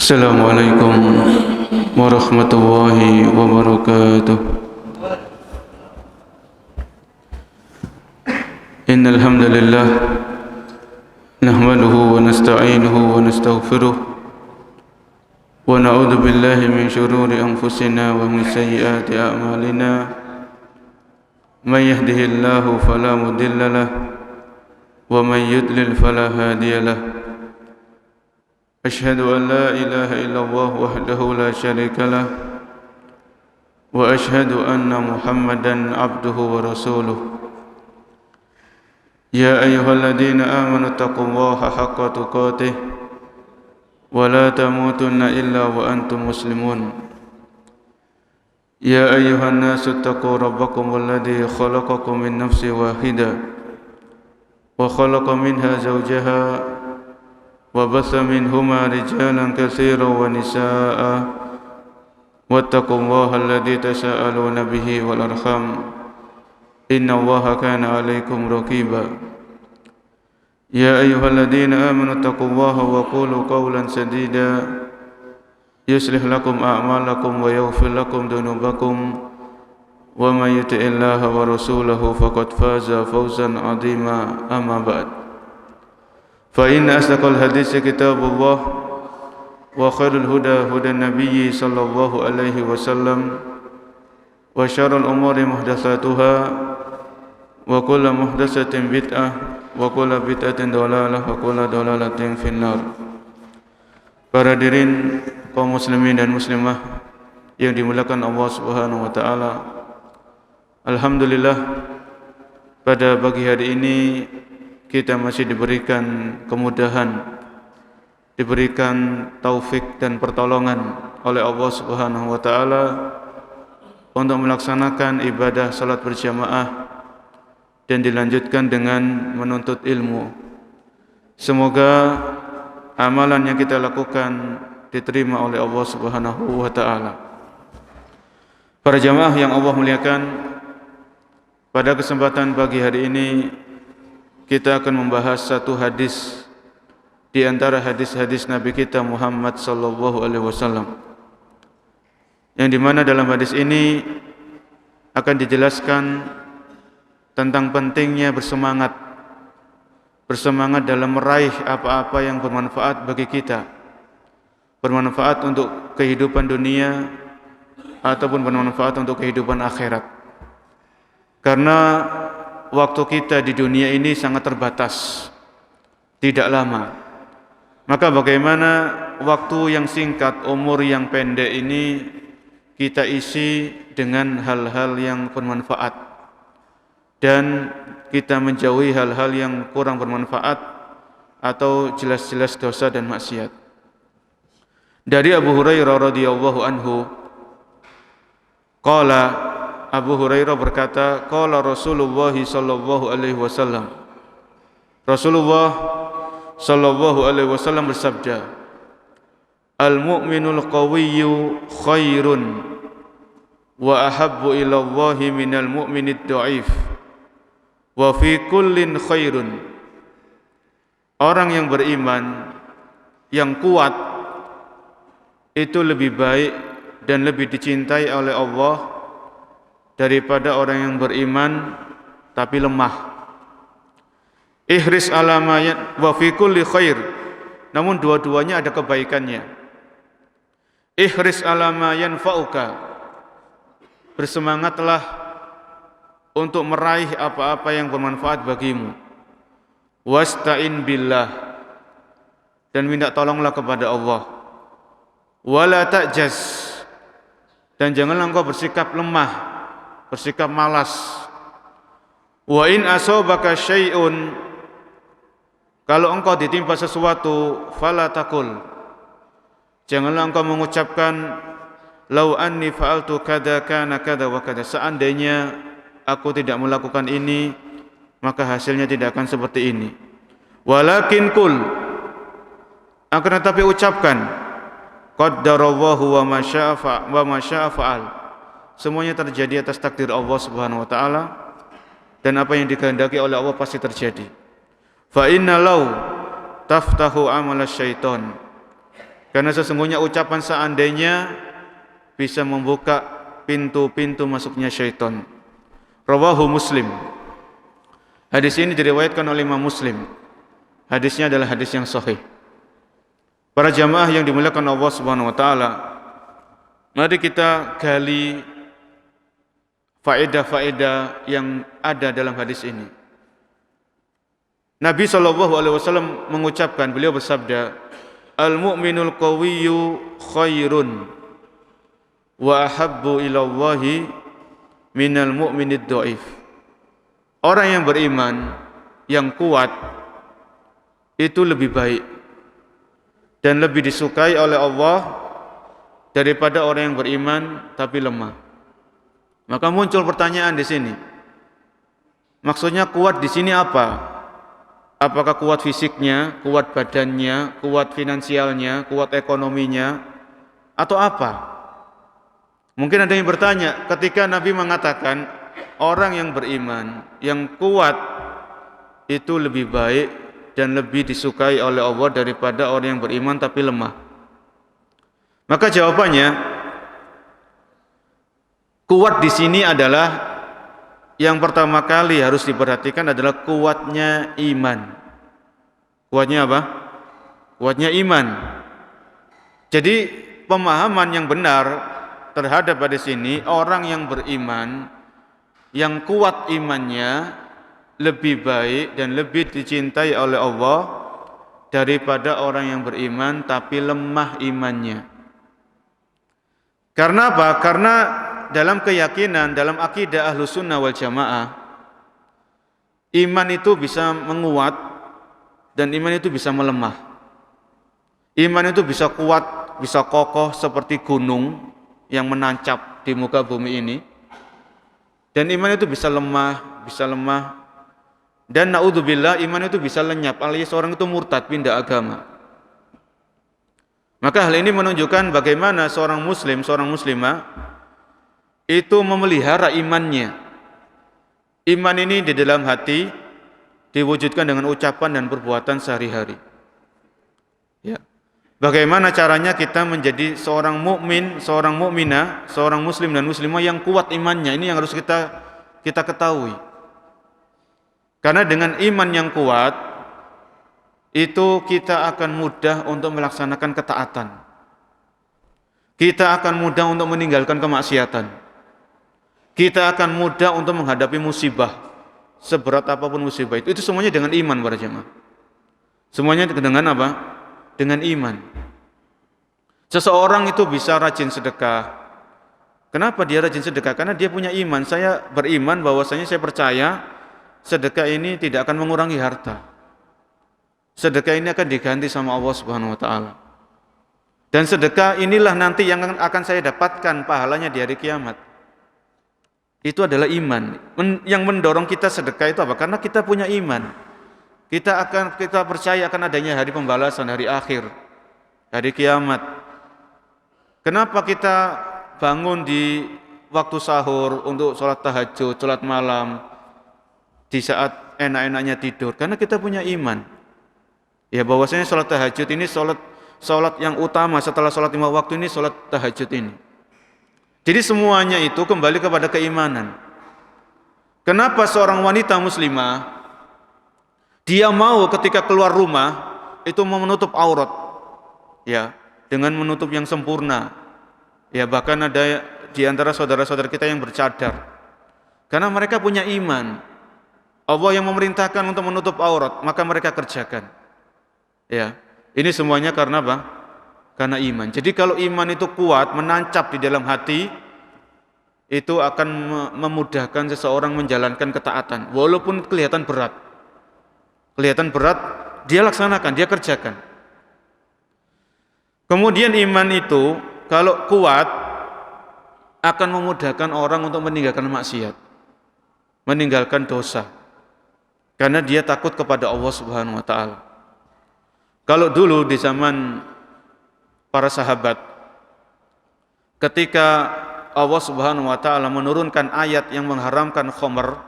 Assalamualaikum warahmatullahi wabarakatuh. Innal hamdalillah nahmaduhu wa nasta'inuhu wa nastaghfiruh wa na'udzu billahi min shururi anfusina wa min sayyiati a'malina. May yahdihillahu fala mudilla lahu wa may yudlil fala hadiya lahu. أشهد أن لا إله إلا الله وحده لا شريك له وأشهد أن محمدا عبده ورسوله. يا أيها الذين آمنوا اتقوا الله حق تقاته ولا تموتن إلا وأنتم مسلمون. يا أيها الناس اتقوا ربكم الذي خلقكم من نفس واحدة وخلق منها زوجها وبث منهما رجالا كثيرا ونساء واتقوا الله الذي تساءلون به والأرحام إن الله كان عليكم رقيبا. يا أيها الذين آمنوا اتقوا الله وقولوا قولا سديدا يصلح لكم أعمالكم ويغفر لكم ذنوبكم ومن يطع الله ورسوله فقد فاز فوزا عظيما. أما بعد فإن أصدق الحديث كتاب الله وخير الهدى هدى النبي صلى الله عليه وسلم وشر الأمور محدثاتها وكل محدثة بدعة وكل بدعة ضلالة وكل ضلالة في النار. Para hadirin kaum muslimin dan muslimah yang dimuliakan Allah Subhanahu wa taala. Alhamdulillah, pada pagi hari ini kita masih diberikan kemudahan, diberikan taufik dan pertolongan oleh Allah Subhanahu wa taala untuk melaksanakan ibadah salat berjamaah dan dilanjutkan dengan menuntut ilmu. Semoga amalan yang kita lakukan diterima oleh Allah Subhanahu wa taala. Para jamaah yang Allah muliakan, pada kesempatan pagi hari ini kita akan membahas satu hadis di antara hadis-hadis Nabi kita Muhammad sallallahu alaihi wasallam, yang dimana dalam hadis ini akan dijelaskan tentang pentingnya bersemangat dalam meraih apa-apa yang bermanfaat bagi kita, bermanfaat untuk kehidupan dunia ataupun bermanfaat untuk kehidupan akhirat. Karena waktu kita di dunia ini sangat terbatas, tidak lama. Maka bagaimana waktu yang singkat, umur yang pendek ini kita isi dengan hal-hal yang bermanfaat, dan kita menjauhi hal-hal yang kurang bermanfaat atau jelas-jelas dosa dan maksiat. Dari Abu Hurairah radhiyallahu anhu, qala, Abu Hurairah berkata, qala Rasulullah sallallahu alaihi wasallam, Rasulullah sallallahu alaihi wasallam bersabda, al-mu'minul qawiyyu khairun wa ahabbu ila Allah minal mu'minid dha'if wa fi kullin khairun. Orang yang beriman yang kuat itu lebih baik dan lebih dicintai oleh Allah daripada orang yang beriman tapi lemah. Ihris ala ma wa fi kulli khair, namun dua-duanya ada kebaikannya. Ihris ala ma yanfa'uka, bersemangatlah untuk meraih apa-apa yang bermanfaat bagimu. Wasta'in billah, dan minta tolonglah kepada Allah. Wala ta'jaz, dan janganlah engkau bersikap lemah, bersikap malas. Wa in asobaka syai'un, kalau engkau ditimpa sesuatu, fala taqul, janganlah engkau mengucapkan lau anni fa'altu kada kana kada wa kada, seandainya aku tidak melakukan ini maka hasilnya tidak akan seperti ini. Walakin qul, akan tetapi ucapkan qaddarallahu wa ma syaa fa'al, semuanya terjadi atas takdir Allah Subhanahu wa taala, dan apa yang dikehendaki oleh Allah pasti terjadi. Fa inna law taftahu amal syaitan, Karena sesungguhnya ucapan seandainya bisa membuka pintu-pintu masuknya syaitan. Rawahu Muslim. Hadis ini diriwayatkan oleh Imam Muslim. Hadisnya adalah hadis yang sahih. Para jamaah yang dimuliakan Allah Subhanahu wa taala, mari kita gali faedah-faedah yang ada dalam hadis ini. Nabi SAW mengucapkan, beliau bersabda, "Al-mu'minul qawiyyu khairun wa ahabbu ilallahi minal mu'minid dhaif." Orang yang beriman, yang kuat, itu lebih baik dan lebih disukai oleh Allah daripada orang yang beriman tapi lemah. Maka muncul pertanyaan di sini. Maksudnya kuat di sini apa? Apakah kuat fisiknya, kuat badannya, kuat finansialnya, kuat ekonominya, atau apa? Mungkin ada yang bertanya, ketika Nabi mengatakan orang yang beriman, yang kuat itu lebih baik dan lebih disukai oleh Allah daripada orang yang beriman tapi lemah. Maka jawabannya, kuat di sini adalah yang pertama kali harus diperhatikan adalah kuatnya iman. Kuatnya apa? Kuatnya iman. Jadi pemahaman yang benar terhadap hadis ini, orang yang beriman, yang kuat imannya lebih baik dan lebih dicintai oleh Allah daripada orang yang beriman tapi lemah imannya. Karena apa? Karena dalam keyakinan, dalam akidah Ahlus Sunnah wal Jamaah, iman itu bisa menguat dan iman itu bisa melemah. Iman itu bisa kuat, bisa kokoh seperti gunung yang menancap di muka bumi ini. Dan iman itu bisa lemah, dan naudzubillah, iman itu bisa lenyap, alias orang itu murtad, pindah agama. Maka hal ini menunjukkan bagaimana seorang muslim, seorang muslimah itu memelihara imannya. Iman ini di dalam hati diwujudkan dengan ucapan dan perbuatan sehari-hari. Ya. Bagaimana caranya kita menjadi seorang mukmin, seorang mukminah, seorang muslim dan muslimah yang kuat imannya? Ini yang harus kita ketahui. Karena dengan iman yang kuat itu kita akan mudah untuk melaksanakan ketaatan. Kita akan mudah untuk meninggalkan kemaksiatan. Kita akan mudah untuk menghadapi musibah, seberat apapun musibah itu semuanya dengan iman para jemaah. Semuanya dengan apa? Dengan iman. Seseorang itu bisa rajin sedekah. Kenapa dia rajin sedekah? Karena dia punya iman. Saya beriman bahwasanya saya percaya sedekah ini tidak akan mengurangi harta. Sedekah ini akan diganti sama Allah Subhanahu wa taala. Dan sedekah inilah nanti yang akan saya dapatkan pahalanya di hari kiamat. Itu adalah iman. Yang mendorong kita sedekah itu apa? Karena kita punya iman. Kita percaya akan adanya hari pembalasan, hari akhir, hari kiamat. Kenapa kita bangun di waktu sahur untuk sholat tahajud, sholat malam, di saat enak-enaknya tidur? Karena kita punya iman. Ya, bahwasanya sholat tahajud ini sholat yang utama setelah sholat 5 waktu ini, sholat tahajud ini. Jadi semuanya itu kembali kepada keimanan. Kenapa seorang wanita muslimah dia mau ketika keluar rumah itu mau menutup aurat, ya, dengan menutup yang sempurna. Ya, bahkan ada di antara saudara-saudara kita yang bercadar. Karena mereka punya iman. Allah yang memerintahkan untuk menutup aurat, maka mereka kerjakan. Ya, ini semuanya karena apa? Karena iman. Jadi kalau iman itu kuat, menancap di dalam hati, itu akan memudahkan seseorang menjalankan ketaatan. Walaupun kelihatan berat. Kelihatan berat, dia laksanakan, dia kerjakan. Kemudian iman itu kalau kuat akan memudahkan orang untuk meninggalkan maksiat, meninggalkan dosa. Karena dia takut kepada Allah Subhanahu wa taala. Kalau dulu di zaman para sahabat, ketika Allah Subhanahu wa taala menurunkan ayat yang mengharamkan khamr,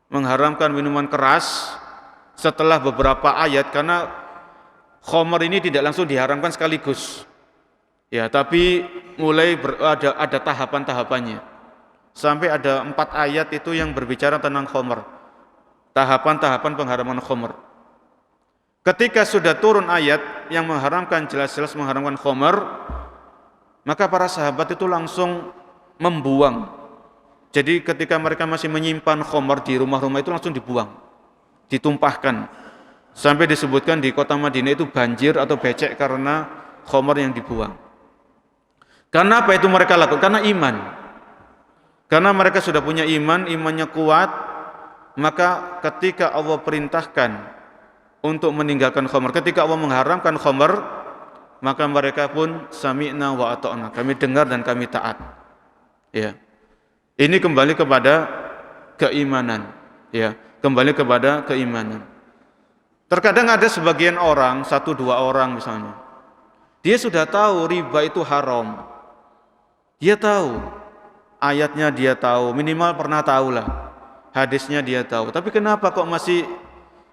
mengharamkan minuman keras, setelah beberapa ayat, karena Khamar ini tidak langsung diharamkan sekaligus. Ya, tapi mulai ada tahapan-tahapannya. Sampai ada 4 ayat itu yang berbicara tentang khamar. Tahapan-tahapan pengharaman khamar. Ketika sudah turun ayat yang mengharamkan, jelas-jelas mengharamkan khamar, maka para sahabat itu langsung membuang. Jadi ketika mereka masih menyimpan khamar di rumah-rumah itu langsung dibuang, ditumpahkan. Sampai disebutkan di kota Madinah itu banjir atau becek karena khamar yang dibuang. Karena apa itu mereka lakukan? Karena iman. Karena mereka sudah punya iman, imannya kuat, maka ketika Allah perintahkan untuk meninggalkan khamar, ketika Allah mengharamkan khamar, maka mereka pun sami'na wa ata'na, kami dengar dan kami taat. Ya. Ini kembali kepada keimanan, ya, kembali kepada keimanan. Terkadang ada sebagian orang, 1-2 orang misalnya, dia sudah tahu riba itu haram. Dia tahu, ayatnya dia tahu, minimal pernah tahu lah, hadisnya dia tahu. Tapi kenapa kok masih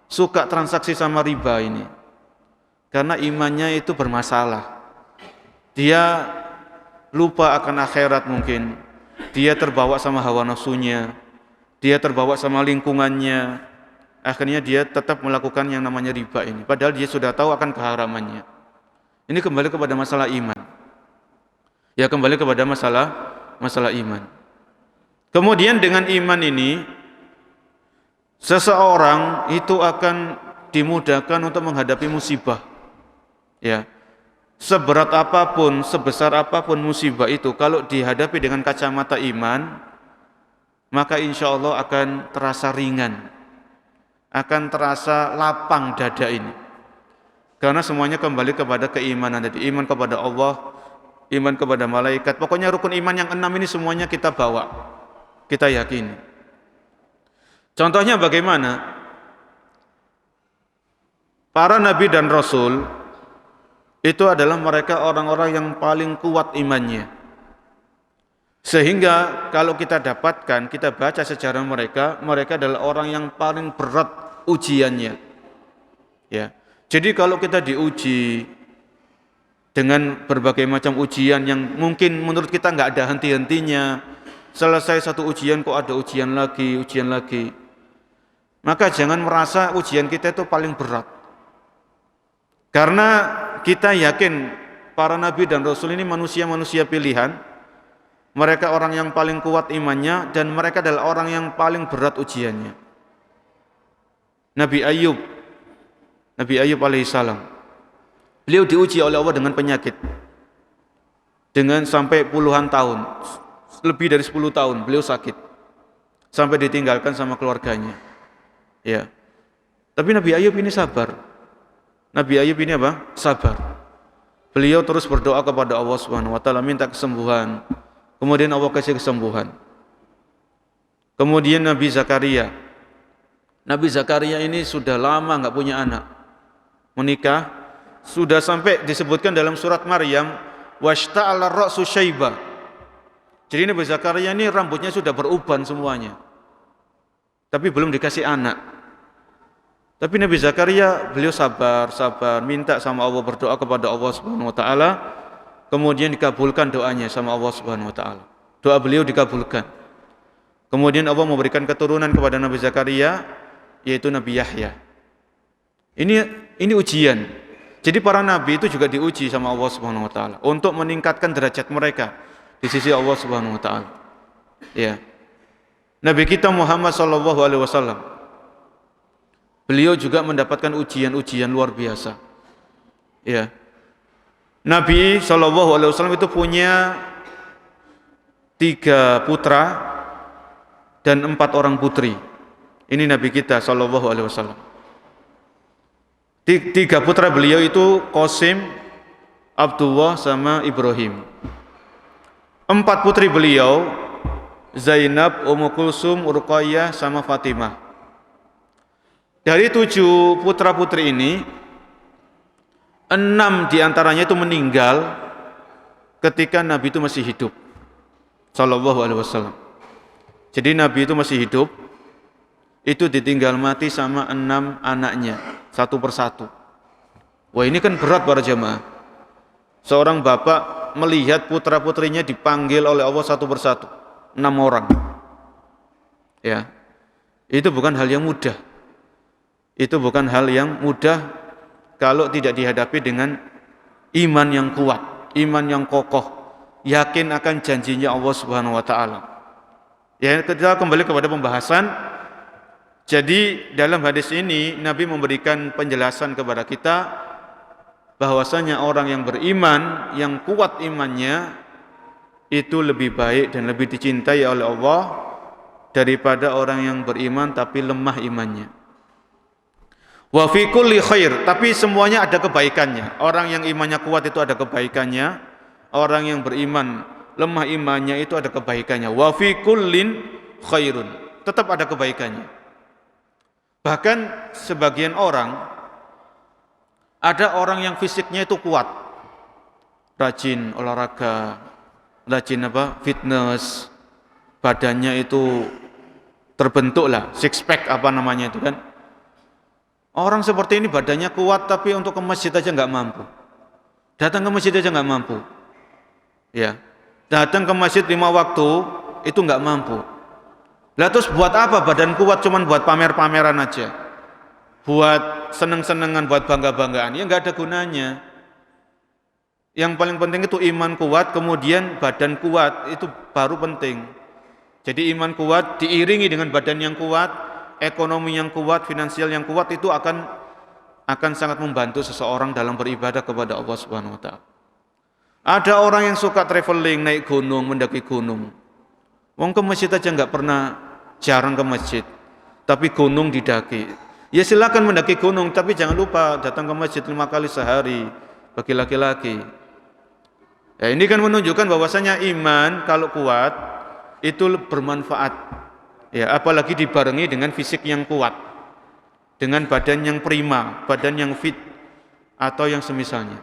suka transaksi sama riba ini? Karena imannya itu bermasalah. Dia lupa akan akhirat mungkin. Dia terbawa sama hawa nafsunya. Dia terbawa sama lingkungannya. Akhirnya dia tetap melakukan yang namanya riba ini. Padahal dia sudah tahu akan keharamannya. Ini kembali kepada masalah iman. Ya, kembali kepada masalah iman. Kemudian dengan iman ini, seseorang itu akan dimudahkan untuk menghadapi musibah. Ya, seberat apapun, sebesar apapun musibah itu, kalau dihadapi dengan kacamata iman, maka insya Allah akan terasa ringan, akan terasa lapang dada ini. Karena semuanya kembali kepada keimanan. Jadi iman kepada Allah, iman kepada malaikat. Pokoknya rukun iman yang 6 ini semuanya kita bawa, kita yakini. Contohnya bagaimana? Para nabi dan rasul itu adalah mereka orang-orang yang paling kuat imannya. Sehingga kalau kita dapatkan, kita baca sejarah mereka, mereka adalah orang yang paling berat ujiannya. Ya. Jadi kalau kita diuji dengan berbagai macam ujian yang mungkin menurut kita nggak ada henti-hentinya, selesai satu ujian kok ada ujian lagi, maka jangan merasa ujian kita itu paling berat. Karena kita yakin para nabi dan rasul ini manusia-manusia pilihan, mereka orang yang paling kuat imannya dan mereka adalah orang yang paling berat ujiannya. Nabi Ayub alaihissalam, beliau diuji oleh Allah dengan penyakit, dengan sampai puluhan tahun, lebih dari 10 tahun beliau sakit, sampai ditinggalkan sama keluarganya. Ya, tapi Nabi Ayub ini sabar. Nabi Ayub ini apa? Sabar. Beliau terus berdoa kepada Allah Subhanahu wa taala, minta kesembuhan. Kemudian Allah kasih kesembuhan. Kemudian Nabi Zakaria. Nabi Zakaria ini sudah lama enggak punya anak. Menikah sudah sampai disebutkan dalam surat Maryam, washta'ala ra'su syaiba. Jadi Nabi Zakaria ini rambutnya sudah beruban semuanya. Tapi belum dikasih anak. Tapi Nabi Zakaria beliau sabar, minta sama Allah, berdoa kepada Allah Subhanahu wa taala, kemudian dikabulkan doanya sama Allah Subhanahu wa taala. Doa beliau dikabulkan. Kemudian Allah memberikan keturunan kepada Nabi Zakaria, yaitu Nabi Yahya. Ini ujian. Jadi para nabi itu juga diuji sama Allah Subhanahu wa taala untuk meningkatkan derajat mereka di sisi Allah Subhanahu wa taala. Ya. Nabi kita Muhammad sallallahu alaihi wasallam, beliau juga mendapatkan ujian-ujian luar biasa. Ya. Nabi sallallahu alaihi wasallam itu punya 3 putra dan 4 orang putri. Ini Nabi kita sallallahu alaihi wasallam. 3 putra beliau itu Qasim, Abdullah sama Ibrahim. 4 putri beliau Zainab, Ummu Kulsum, Ruqayyah sama Fatimah. Dari 7 putra putri ini, 6 diantaranya itu meninggal ketika Nabi itu masih hidup sallallahu alaihi wasallam. Jadi Nabi itu masih hidup, itu ditinggal mati sama 6 anaknya, satu persatu. Wah, ini kan berat para jamaah. Seorang bapak melihat putra-putrinya dipanggil oleh Allah satu persatu, 6 orang. Ya. Itu bukan hal yang mudah. Itu bukan hal yang mudah kalau tidak dihadapi dengan iman yang kuat, iman yang kokoh, yakin akan janjinya Allah Subhanahu wa taala. Ya, kita kembali kepada pembahasan. Jadi dalam hadis ini Nabi memberikan penjelasan kepada kita bahwasanya orang yang beriman, yang kuat imannya itu lebih baik dan lebih dicintai oleh Allah daripada orang yang beriman tapi lemah imannya. Wa fi kulli khair, tapi semuanya ada kebaikannya. Orang yang imannya kuat itu ada kebaikannya, orang yang beriman lemah imannya itu ada kebaikannya. Wa fi kullin khairun, tetap ada kebaikannya. Bahkan sebagian orang, ada orang yang fisiknya itu kuat, rajin olahraga, rajin fitness, badannya itu terbentuk lah, six pack apa namanya itu kan. Orang seperti ini badannya kuat tapi untuk ke masjid aja nggak mampu. Datang ke masjid aja nggak mampu. Ya, datang ke masjid 5 waktu itu nggak mampu. Lah terus buat apa badan kuat cuman buat pamer-pameran aja? Buat seneng-senengan, buat bangga-banggaan, ya nggak ada gunanya. Yang paling penting itu iman kuat, kemudian badan kuat, itu baru penting. Jadi iman kuat diiringi dengan badan yang kuat, ekonomi yang kuat, finansial yang kuat, itu akan sangat membantu seseorang dalam beribadah kepada Allah Subhanahu wa taala. Ada orang yang suka traveling, naik gunung, mendaki gunung. Wong ke masjid aja nggak pernah, jarang ke masjid, tapi gunung didaki. Ya silakan mendaki gunung, tapi jangan lupa datang ke masjid 5 kali sehari bagi laki-laki. Ya, ini kan menunjukkan bahwasanya iman kalau kuat itu bermanfaat. Ya, apalagi dibarengi dengan fisik yang kuat, dengan badan yang prima, badan yang fit atau yang semisalnya.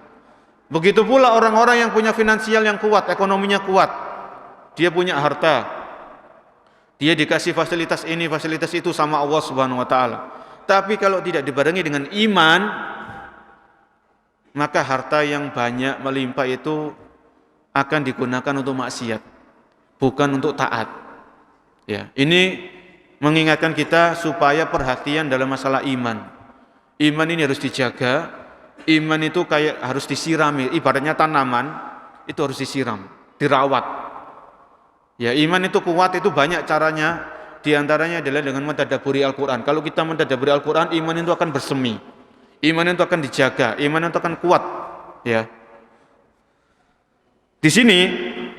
Begitu pula orang-orang yang punya finansial yang kuat, ekonominya kuat, dia punya harta, dia dikasih fasilitas ini, fasilitas itu sama Allah Subhanahu wa taala. Tapi kalau tidak dibarengi dengan iman, maka harta yang banyak melimpah itu akan digunakan untuk maksiat, bukan untuk taat. Ya, ini mengingatkan kita supaya perhatian dalam masalah iman. Iman ini harus dijaga. Iman itu kayak harus disirami, ibaratnya tanaman itu harus disiram, dirawat. Ya, iman itu kuat itu banyak caranya. Di antaranya adalah dengan mentadabburi Al-Quran. Kalau kita mentadabburi Al-Quran, iman itu akan bersemi, iman itu akan dijaga, iman itu akan kuat. Ya. Di sini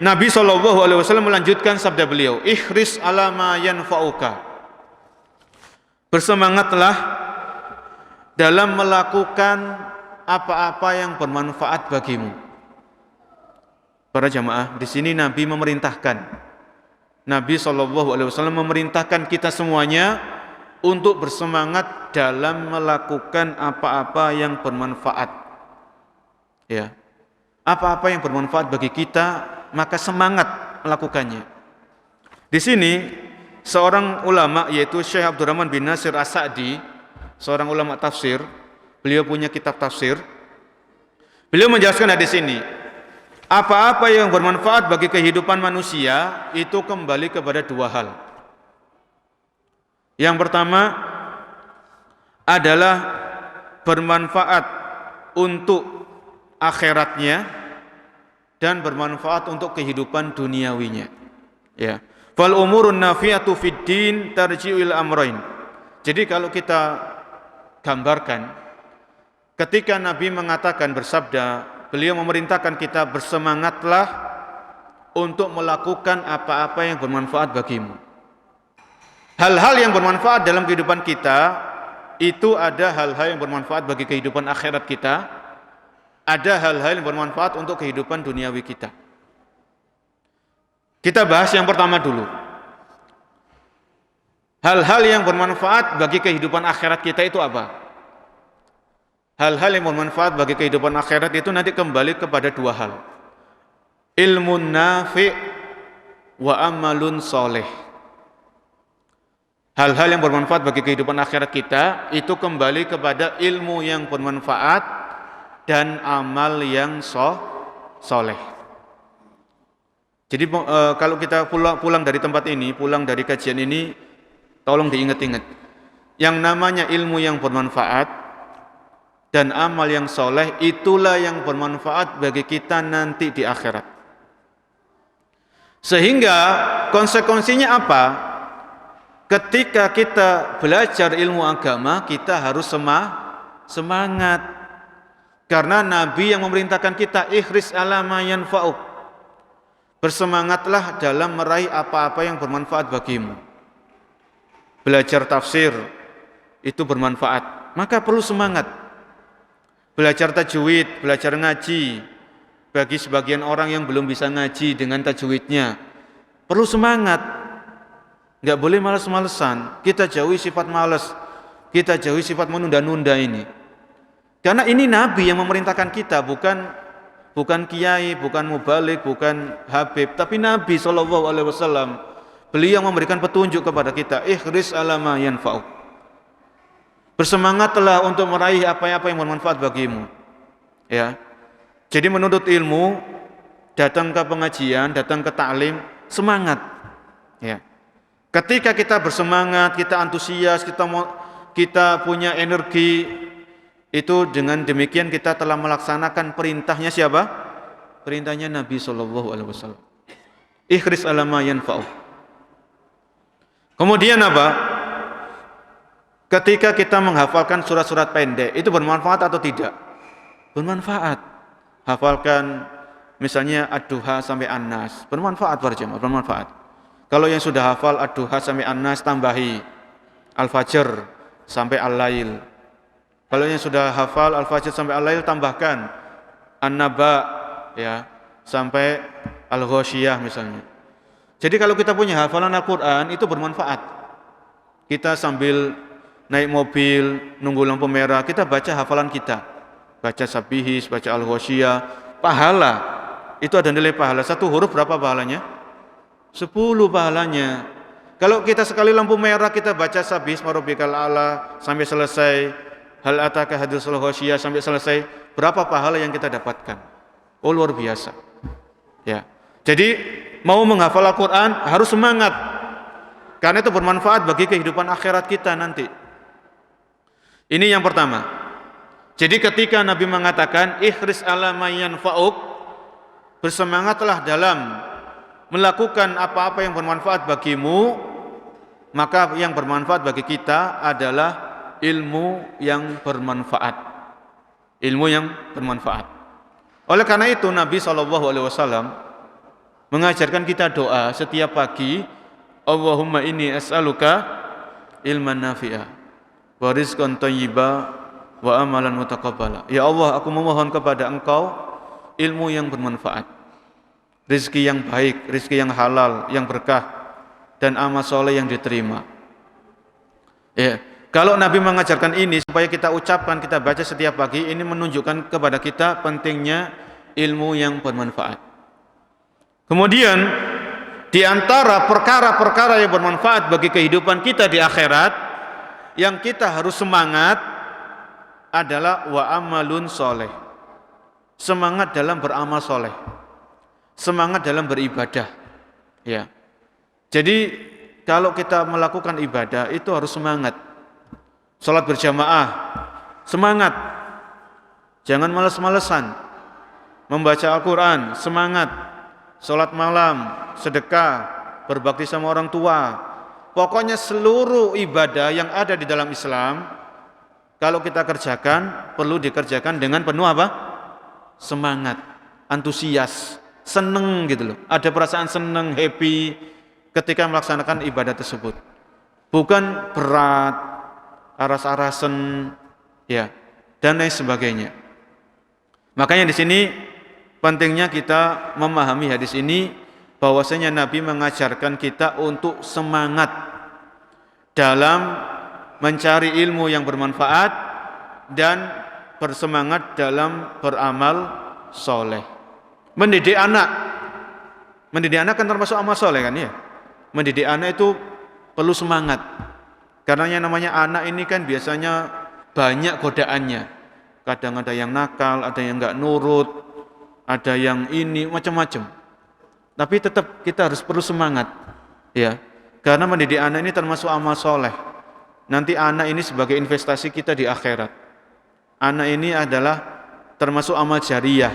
Nabi SAW melanjutkan sabda beliau, ihris ala ma yanfa'uka. Bersemangatlah dalam melakukan apa-apa yang bermanfaat bagimu. Para jamaah, di sini Nabi memerintahkan. Nabi SAW memerintahkan kita semuanya untuk bersemangat dalam melakukan apa-apa yang bermanfaat. Ya, apa-apa yang bermanfaat bagi kita, maka semangat melakukannya. Di sini seorang ulama yaitu Syekh Abdurrahman bin Nasir As-Sa'di, seorang ulama tafsir, beliau punya kitab tafsir. Beliau menjelaskan hadis ini, apa-apa yang bermanfaat bagi kehidupan manusia itu kembali kepada 2 hal. Yang pertama adalah bermanfaat untuk akhiratnya dan bermanfaat untuk kehidupan duniawinya. Ya. Fal umurun nafi'atu fid din tarji'u ila amrayn. Jadi kalau kita gambarkan, ketika Nabi mengatakan, bersabda, beliau memerintahkan kita bersemangatlah untuk melakukan apa-apa yang bermanfaat bagimu. Hal-hal yang bermanfaat dalam kehidupan kita, itu ada hal-hal yang bermanfaat bagi kehidupan akhirat kita, ada hal-hal yang bermanfaat untuk kehidupan duniawi kita. Kita bahas yang pertama dulu. Hal-hal yang bermanfaat bagi kehidupan akhirat kita itu apa? Hal-hal yang bermanfaat bagi kehidupan akhirat itu nanti kembali kepada 2 hal. Ilmun nafi' wa amalun soleh. Hal-hal yang bermanfaat bagi kehidupan akhirat kita itu kembali kepada ilmu yang bermanfaat dan amal yang soleh. Jadi kalau kita pulang dari tempat ini, pulang dari kajian ini, tolong diingat-ingat. Yang namanya ilmu yang bermanfaat dan amal yang soleh, itulah yang bermanfaat bagi kita nanti di akhirat. Sehingga konsekuensinya apa? Ketika kita belajar ilmu agama, kita harus semangat. Karena Nabi yang memerintahkan kita, ihris ala ma yanfa'uk. Bersemangatlah dalam meraih apa-apa yang bermanfaat bagimu. Belajar tafsir itu bermanfaat, maka perlu semangat. Belajar tajwid, belajar ngaji, bagi sebagian orang yang belum bisa ngaji dengan tajwidnya, perlu semangat. Enggak boleh malas-malesan. Kita jauhi sifat malas, kita jauhi sifat menunda-nunda ini. Karena ini Nabi yang memerintahkan kita, bukan kiai, bukan mubalik, bukan habib, tapi Nabi SAW. Beliau memberikan petunjuk kepada kita, ihris ala ma yanfa'uk. Bersemangatlah untuk meraih apa-apa yang bermanfaat bagimu. Ya. Jadi menuntut ilmu, datang ke pengajian, datang ke taklim, semangat. Ya. Ketika kita bersemangat, kita antusias, kita punya energi, itu dengan demikian kita telah melaksanakan perintahnya siapa? Perintahnya Nabi SAW. Ihris ala ma yanfa'uk. Kemudian apa? Ketika kita menghafalkan surat-surat pendek, itu bermanfaat atau tidak? Bermanfaat. Hafalkan misalnya Ad-Duha sampai An-Nas, bermanfaat para jemaah, bermanfaat. Kalau yang sudah hafal Ad-Duha sampai An-Nas, tambahi Al-Fajr sampai Al-Lail. Kalau yang sudah hafal Al-Fajr sampai Al-Lail, tambahkan An-Naba ya sampai Al-Ghasyiyah misalnya. Jadi kalau kita punya hafalan Al-Qur'an itu bermanfaat. Kita sambil naik mobil, nunggu lampu merah, kita baca hafalan kita. Baca Sabihis, baca Al-Ghasyiyah, pahala. Itu ada nilai pahala. Satu huruf berapa pahalanya? 10 pahalanya. Kalau kita sekali lampu merah kita baca Sabihis Rabbikal A'la sampai selesai, Hal ataka haditsul Ghasyiyah sampai selesai, berapa pahala yang kita dapatkan? Oh, luar biasa. Ya. Jadi mau menghafal Al-Qur'an harus semangat. Karena itu bermanfaat bagi kehidupan akhirat kita nanti. Ini yang pertama. Jadi ketika Nabi mengatakan ihris ala ma yanfa'uk, bersemangatlah dalam melakukan apa-apa yang bermanfaat bagimu, maka yang bermanfaat bagi kita adalah ilmu yang bermanfaat. Ilmu yang bermanfaat. Oleh karena itu Nabi SAW mengajarkan kita doa setiap pagi, Allahumma inni as'aluka ilman nafi'a wa rizqan thayyiba wa amalan mutaqabbala. Ya Allah, aku memohon kepada Engkau ilmu yang bermanfaat, rezeki yang baik, rezeki yang halal, yang berkah, dan amal soleh yang diterima. Ya, kalau Nabi mengajarkan ini supaya kita ucapkan, kita baca setiap pagi, ini menunjukkan kepada kita pentingnya ilmu yang bermanfaat. Kemudian di antara perkara-perkara yang bermanfaat bagi kehidupan kita di akhirat yang kita harus semangat adalah wa amalun soleh. Semangat dalam beramal soleh, semangat dalam beribadah. Ya. Jadi kalau kita melakukan ibadah itu harus semangat. Salat berjamaah, semangat. Jangan malas-malesan. Membaca Al-Quran, semangat. Salat malam, sedekah, berbakti sama orang tua. Pokoknya seluruh ibadah yang ada di dalam Islam, kalau kita kerjakan, perlu dikerjakan dengan penuh apa? Semangat, antusias, seneng gitu loh. Ada perasaan seneng, happy ketika melaksanakan ibadah tersebut. Bukan berat, aras-arasan, ya, dan lain sebagainya. Makanya di sini pentingnya kita memahami hadis ini, bahwasanya Nabi mengajarkan kita untuk semangat dalam mencari ilmu yang bermanfaat dan bersemangat dalam beramal soleh. Mendidik anak kan termasuk amal soleh kan ya. Mendidik anak itu perlu semangat, karena yang namanya anak ini kan biasanya banyak godaannya. kadang ada yang nakal, ada yang enggak nurut, ada yang ini macam-macam. Tapi tetap kita harus perlu semangat, ya. Karena mendidik anak ini termasuk amal soleh. Nanti anak ini sebagai investasi kita di akhirat. Anak ini adalah termasuk amal jariah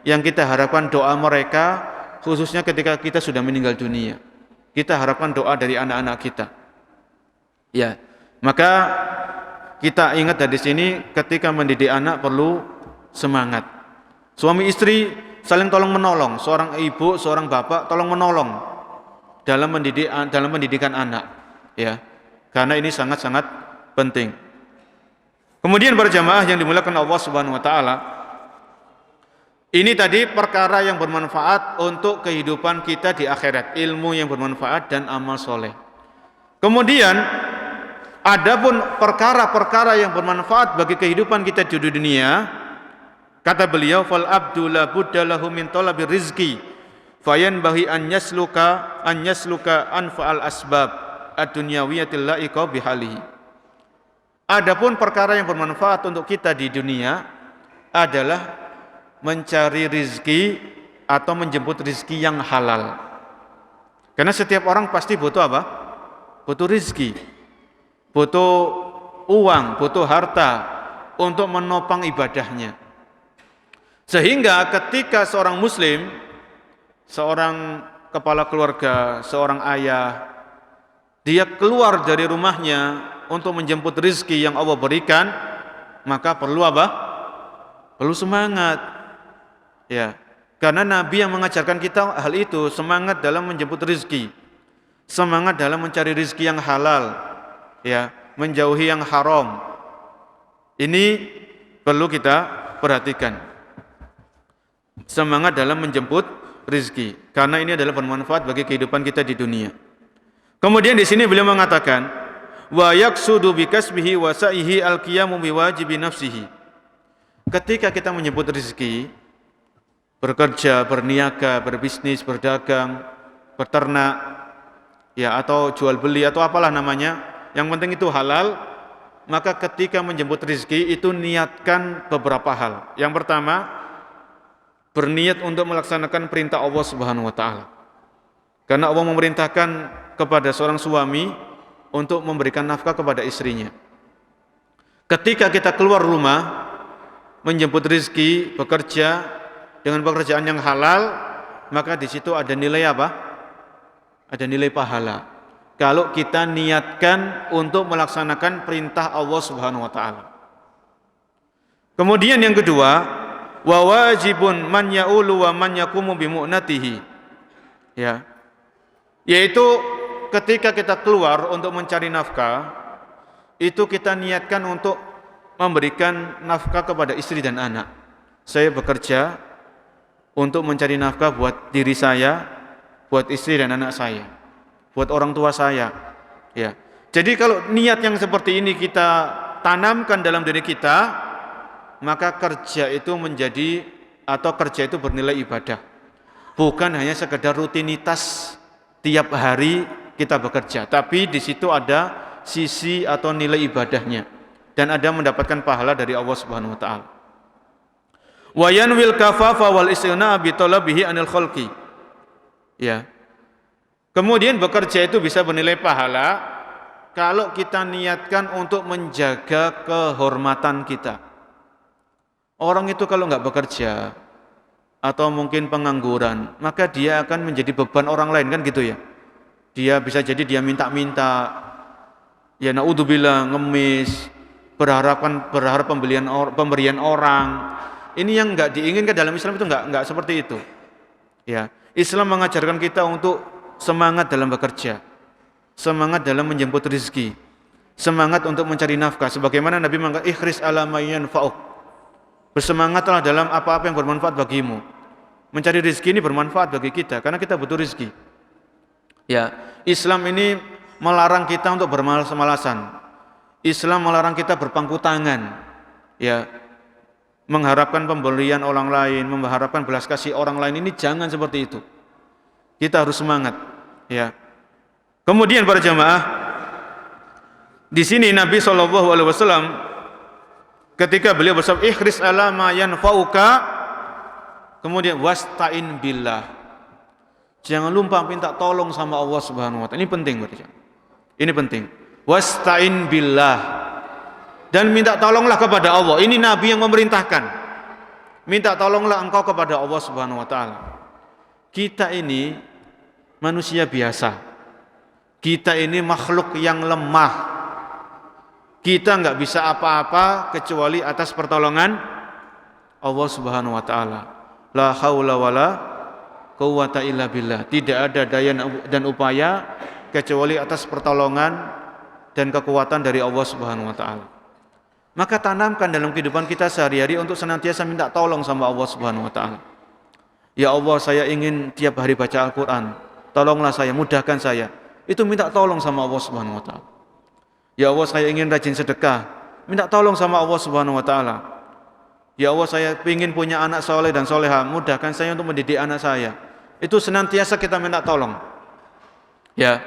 yang kita harapkan doa mereka, khususnya ketika kita sudah meninggal dunia. Kita harapkan doa dari anak-anak kita. Ya, maka kita ingat dari sini ketika mendidik anak perlu semangat. Suami istri saling tolong menolong, seorang ibu, seorang bapak tolong menolong dalam pendidikan anak, ya. Karena ini sangat-sangat penting. Kemudian para jamaah yang dimuliakan Allah Subhanahu wa taala, ini tadi perkara yang bermanfaat untuk kehidupan kita di akhirat, ilmu yang bermanfaat dan amal soleh. Kemudian adapun perkara-perkara yang bermanfaat bagi kehidupan kita di dunia, kata beliau, fal abdu la budda lahu min talabir rizqi fayanbahi an yasluka anfa'al asbab ad-dunyawiyatil la'iqa bihalihi. Adapun perkara yang bermanfaat untuk kita di dunia adalah mencari rizki atau menjemput rizki yang halal. Karena setiap orang pasti butuh apa? Butuh rizki, butuh uang, butuh harta untuk menopang ibadahnya. Sehingga ketika seorang muslim, seorang kepala keluarga, seorang ayah, dia keluar dari rumahnya untuk menjemput rizki yang Allah berikan, maka perlu apa? Perlu semangat, ya. Karena Nabi yang mengajarkan kita hal itu, semangat dalam menjemput rizki, semangat dalam mencari rizki yang halal, ya, menjauhi yang haram. Ini perlu kita perhatikan. Semangat dalam menjemput rizki, karena ini adalah bermanfaat bagi kehidupan kita di dunia. Kemudian di sini beliau mengatakan, wa yaqsudu bikasbihi wa sa'ihi al-qiyamu biwajibi nafsihi. Ketika kita menjemput rizki, bekerja, berniaga, berbisnis, berdagang, beternak, ya, atau jual beli atau apalah namanya, yang penting itu halal. Maka ketika menjemput rizki itu niatkan beberapa hal. Yang pertama, berniat untuk melaksanakan perintah Allah Subhanahu wa taala. Karena Allah memerintahkan kepada seorang suami untuk memberikan nafkah kepada istrinya. Ketika kita keluar rumah menjemput rizki, bekerja dengan pekerjaan yang halal, maka di situ ada nilai apa? Ada nilai pahala. Kalau kita niatkan untuk melaksanakan perintah Allah Subhanahu wa taala. Kemudian yang kedua, wa wajibun man ya'ulu wa man yaqumu bi mu'natihi. Ya. Yaitu ketika kita keluar untuk mencari nafkah, itu kita niatkan untuk memberikan nafkah kepada istri dan anak. Saya bekerja untuk mencari nafkah buat diri saya, buat istri dan anak saya, buat orang tua saya. Ya. Jadi kalau niat yang seperti ini kita tanamkan dalam diri kita, maka kerja itu menjadi, atau kerja itu bernilai ibadah. Bukan hanya sekedar rutinitas tiap hari kita bekerja, tapi di situ ada sisi atau nilai ibadahnya dan ada mendapatkan pahala dari Allah Subhanahu wa taala. Wa yanwil kafafa wal istighna bi talabihi anil khalqi. Ya. Kemudian bekerja itu bisa bernilai pahala kalau kita niatkan untuk menjaga kehormatan kita. Orang itu kalau nggak bekerja atau mungkin pengangguran, maka dia akan menjadi beban orang lain, kan gitu ya. Dia bisa jadi dia minta-minta, ya naudzubillah, ngemis, berharap pemberian orang. Ini yang nggak diinginkan dalam Islam, itu nggak seperti itu. Ya, Islam mengajarkan kita untuk semangat dalam bekerja, semangat dalam menjemput rezeki, semangat untuk mencari nafkah. Sebagaimana Nabi mengatakan, ikhris ala ma yanfa'uk. Bersemangatlah dalam apa-apa yang bermanfaat bagimu. Mencari rezeki ini bermanfaat bagi kita karena kita butuh rezeki. Ya, Islam ini melarang kita untuk bermalas-malasan. Islam melarang kita berpangku tangan. Ya, mengharapkan pemberian orang lain, mengharapkan belas kasih orang lain, ini jangan seperti itu. Kita harus semangat. Ya. Kemudian para jamaah, di sini Nabi SAW Ketika beliau bersabda ihris ala ma yanfa'uka, kemudian wasta'in billah. Jangan lupa minta tolong sama Allah Subhanahu wa taala. Ini penting berarti. Ini penting. Wasta'in billah. Dan minta tolonglah kepada Allah. Ini Nabi yang memerintahkan. Minta tolonglah engkau kepada Allah Subhanahu wa taala. Kita ini manusia biasa. Kita ini makhluk yang lemah. Kita enggak bisa apa-apa kecuali atas pertolongan Allah Subhanahu wa taala. La haula wala quwwata illa billah. Tidak ada daya dan upaya kecuali atas pertolongan dan kekuatan dari Allah Subhanahu wa taala. Maka tanamkan dalam kehidupan kita sehari-hari untuk senantiasa minta tolong sama Allah Subhanahu wa taala. Ya Allah, saya ingin tiap hari baca Al-Qur'an. Tolonglah saya, mudahkan saya. Itu minta tolong sama Allah Subhanahu wa taala. Ya Allah, saya ingin rajin sedekah. Minta tolong sama Allah Subhanahu wa taala. Ya Allah, saya ingin punya anak soleh dan soleha. Mudahkan saya untuk mendidik anak saya. Itu senantiasa kita minta tolong. Ya,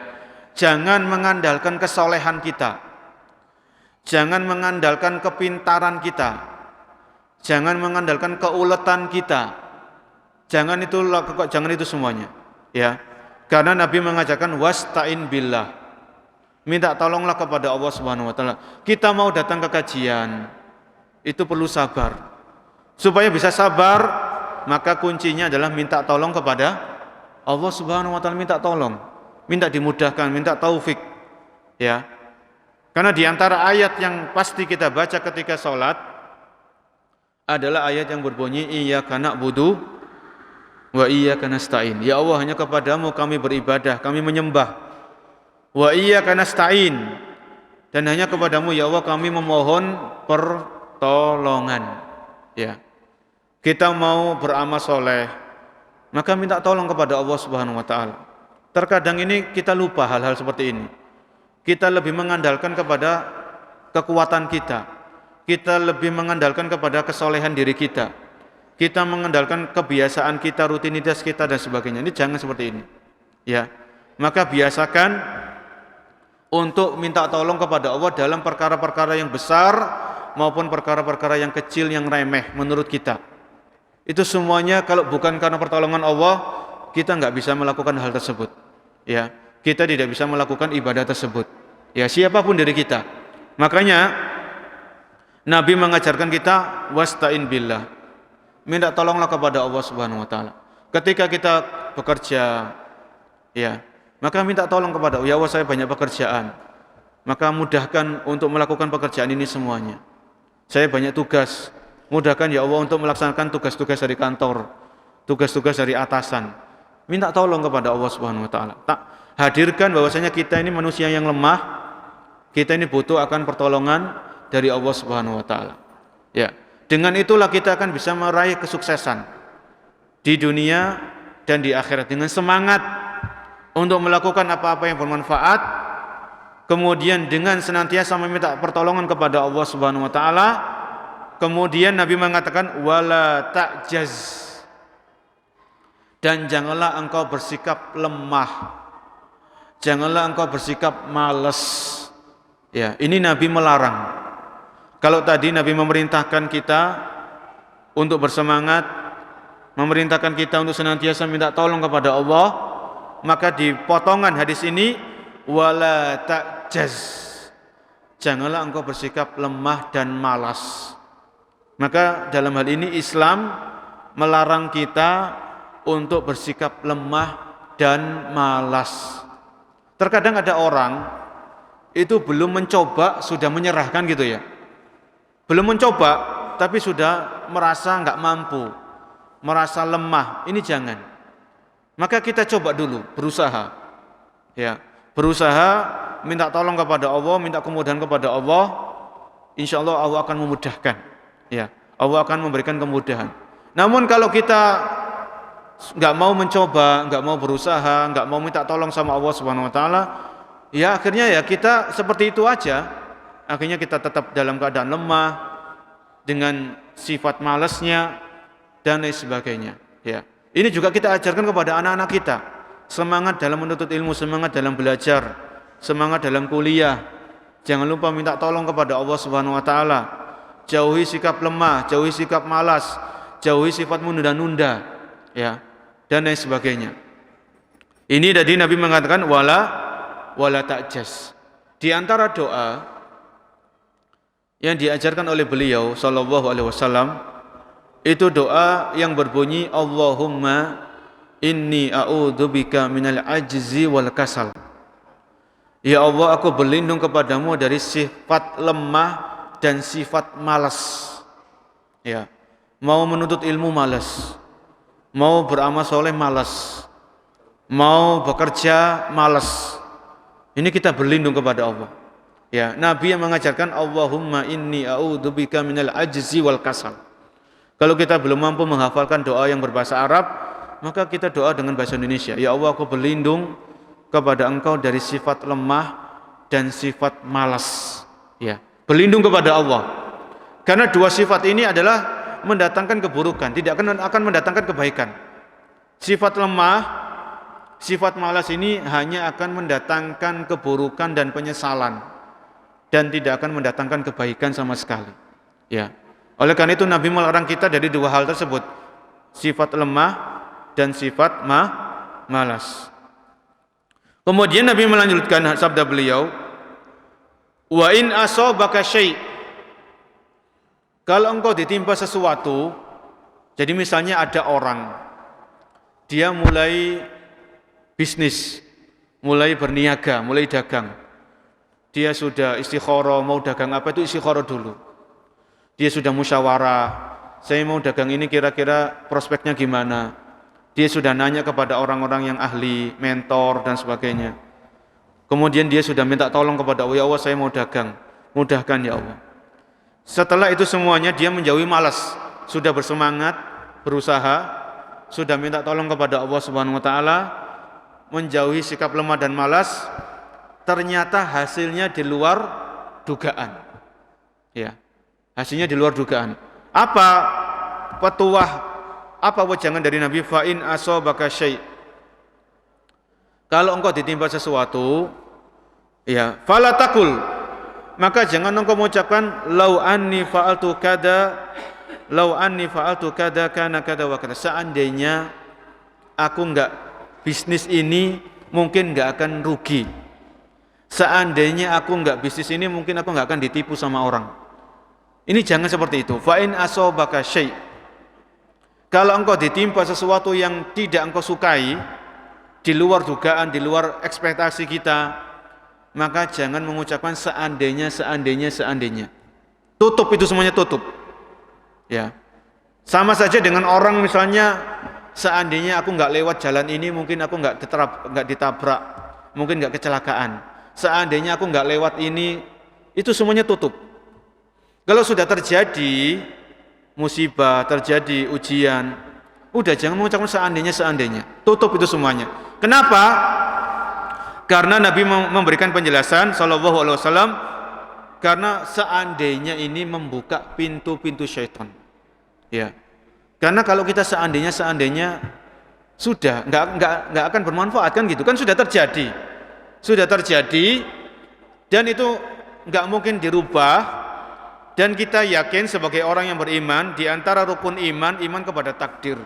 jangan mengandalkan kesolehan kita. Jangan mengandalkan kepintaran kita. Jangan mengandalkan keuletan kita. Jangan itu semuanya. Ya, karena Nabi mengajarkan wasta'in billah. Minta tolonglah kepada Allah Subhanahu wa taala. Kita mau datang ke kajian, itu perlu sabar. Supaya bisa sabar, maka kuncinya adalah minta tolong kepada Allah Subhanahu wa taala, minta tolong, minta dimudahkan, minta taufik. Ya. Karena di antara ayat yang pasti kita baca ketika salat adalah ayat yang berbunyi iyyaka na'budu wa iyyaka nasta'in. Ya Allah, hanya kepadamu kami beribadah, kami menyembah. Wa iyyaka nasta'in, dan hanya kepadamu ya Allah kami memohon pertolongan. Ya. Kita mau beramal soleh, maka minta tolong kepada Allah Subhanahu wa taala. Terkadang ini kita lupa hal-hal seperti ini. Kita lebih mengandalkan kepada kekuatan kita. Kita lebih mengandalkan kepada kesolehan diri kita. Kita mengandalkan kebiasaan kita, rutinitas kita dan sebagainya. Ini jangan seperti ini. Ya. Maka biasakan untuk minta tolong kepada Allah dalam perkara-perkara yang besar maupun perkara-perkara yang kecil yang remeh menurut kita. Itu semuanya kalau bukan karena pertolongan Allah, kita nggak bisa melakukan hal tersebut. Ya, kita tidak bisa melakukan ibadah tersebut. Ya, siapapun dari kita. Makanya Nabi mengajarkan kita wasta'in billah. Minta tolonglah kepada Allah Subhanahu wa taala. Ketika kita bekerja, ya, maka minta tolong kepada Allah, ya Allah saya banyak pekerjaan. Maka mudahkan untuk melakukan pekerjaan ini semuanya. Saya banyak tugas. Mudahkan ya Allah untuk melaksanakan tugas-tugas dari kantor, tugas-tugas dari atasan. Minta tolong kepada Allah Subhanahu wa taala. Tak hadirkan bahwasanya kita ini manusia yang lemah. Kita ini butuh akan pertolongan dari Allah Subhanahu wa taala. Ya, dengan itulah kita akan bisa meraih kesuksesan di dunia dan di akhirat dengan semangat untuk melakukan apa-apa yang bermanfaat, kemudian dengan senantiasa meminta pertolongan kepada Allah Subhanahu wa taala. Kemudian Nabi mengatakan wala ta'jaz, dan janganlah engkau bersikap lemah, janganlah engkau bersikap malas. Ya, ini Nabi melarang. Kalau tadi Nabi memerintahkan kita untuk bersemangat, memerintahkan kita untuk senantiasa minta tolong kepada Allah, maka di potongan hadis ini wala ta'jaz, janganlah engkau bersikap lemah dan malas. Maka dalam hal ini Islam melarang kita untuk bersikap lemah dan malas. Terkadang ada orang itu belum mencoba sudah menyerahkan gitu ya. Belum mencoba tapi sudah merasa enggak mampu, merasa lemah. Ini jangan. Maka kita coba dulu, berusaha. Ya, berusaha minta tolong kepada Allah, minta kemudahan kepada Allah. Insyaallah Allah akan memudahkan. Ya, Allah akan memberikan kemudahan. Namun kalau kita enggak mau mencoba, enggak mau berusaha, enggak mau minta tolong sama Allah Subhanahu wa taala, ya akhirnya ya kita seperti itu aja. Akhirnya kita tetap dalam keadaan lemah dengan sifat malasnya dan lain sebagainya. Ya. Ini juga kita ajarkan kepada anak-anak kita. Semangat dalam menuntut ilmu, semangat dalam belajar, semangat dalam kuliah. Jangan lupa minta tolong kepada Allah Subhanahu wa taala. jauhi sikap lemah, jauhi sikap malas, jauhi sifat menunda-nunda, ya, dan lain sebagainya. Ini tadi Nabi mengatakan wala ta'jas. Di antara doa yang diajarkan oleh beliau sallallahu alaihi wasallam itu doa yang berbunyi Allahumma inni a'udzubika minal ajzi wal kasal. Ya Allah, aku berlindung kepadamu dari sifat lemah dan sifat malas. Ya. Mau menuntut ilmu malas, mau beramal soleh malas, mau bekerja malas. Ini kita berlindung kepada Allah. Ya, Nabi yang mengajarkan Allahumma inni a'udzubika minal ajzi wal kasal. Kalau kita belum mampu menghafalkan doa yang berbahasa Arab, maka kita doa dengan bahasa Indonesia. Ya Allah, aku berlindung kepada Engkau dari sifat lemah dan sifat malas. Ya, berlindung kepada Allah. Karena dua sifat ini adalah mendatangkan keburukan, tidak akan mendatangkan kebaikan. Sifat lemah, sifat malas ini hanya akan mendatangkan keburukan dan penyesalan, dan tidak akan mendatangkan kebaikan sama sekali. Ya. Oleh karena itu Nabi melarang kita dari dua hal tersebut, sifat lemah dan sifat malas. Kemudian Nabi melanjutkan sabda beliau, wa in asabaka syai', kalau engkau ditimpa sesuatu, jadi misalnya ada orang, dia mulai bisnis, mulai berniaga, mulai dagang. Dia sudah istikharah, mau dagang apa itu istikharah dulu. Dia sudah musyawarah, saya mau dagang ini kira-kira prospeknya gimana. Dia sudah nanya kepada orang-orang yang ahli, mentor dan sebagainya. Kemudian dia sudah minta tolong kepada Allah, ya Allah saya mau dagang, mudahkan ya Allah. Setelah itu semuanya dia menjauhi malas, sudah bersemangat, berusaha, sudah minta tolong kepada Allah Subhanahu wa taala, menjauhi sikap lemah dan malas, ternyata hasilnya di luar dugaan. Ya. Hasilnya di luar dugaan. Apa petuah, apa wejangan dari Nabi, fa in asabaka syai', kalau engkau ditimpa sesuatu, ya, fala taqul, maka jangan engkau mengucapkan lau anni fa'altu kada, lau anni fa'altu kada kana kada wa kada. Seandainya aku enggak bisnis ini mungkin enggak akan rugi. Seandainya aku enggak bisnis ini mungkin aku enggak akan ditipu sama orang. Ini jangan seperti itu. Fa in asabaka syai', kalau engkau ditimpa sesuatu yang tidak engkau sukai, di luar dugaan, di luar ekspektasi kita, maka jangan mengucapkan seandainya. Tutup itu semuanya, tutup. Ya. Sama saja dengan orang misalnya, seandainya aku nggak lewat jalan ini, mungkin aku nggak ditabrak, mungkin nggak kecelakaan. Seandainya aku nggak lewat ini, itu semuanya tutup. Kalau sudah terjadi musibah, terjadi ujian, udah jangan mengucapkan seandainya. Tutup itu semuanya. Kenapa? Karena Nabi memberikan penjelasan sallallahu alaihi wasallam, karena seandainya ini membuka pintu-pintu syaitan. Ya. Karena kalau kita seandainya sudah enggak akan bermanfaat kan gitu. Kan sudah terjadi. Dan itu enggak mungkin dirubah. Dan kita yakin sebagai orang yang beriman, di antara rukun iman kepada takdir.